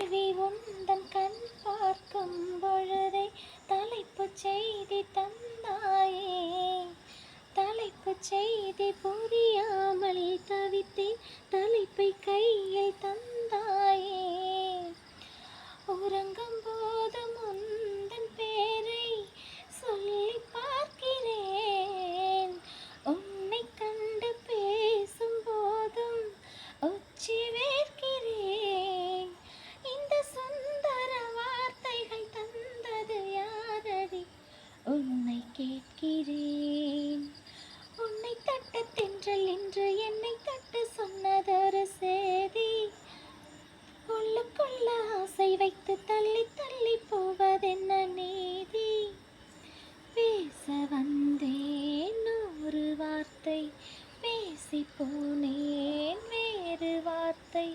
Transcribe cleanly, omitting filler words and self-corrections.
கேள்வி உந்தன் கண் பார்க்கும் பொழுதே தலைப்புச் செய்தி தந்தாயே. தலைப்புச் செய்தி புரியாமல் தவித்தேன், தலைப்பை கையில் தந்தாயே. உறங்கும் போதும் உந்தன் பேரை சொல்லி பார்க்கிறேன், உன்னை கண்டு பேசும் போதும் உச்சி வேர்க்கிறேன். இந்த சுந்தர வார்த்தைகள் தந்தது யாரடி, உன்னை கேட்கிறேன். உன்னை தட்ட தென்றல் என்று என்னை தட்ட சொன்னதொரு சேதி, உள்ளுக்குள்ள ஆசை வைத்து தள்ளி தள்ளி போவதென்ன நீதி. பேச வந்தேன் நூறு வார்த்தை, பேசி போனேன் வேறு வார்த்தை.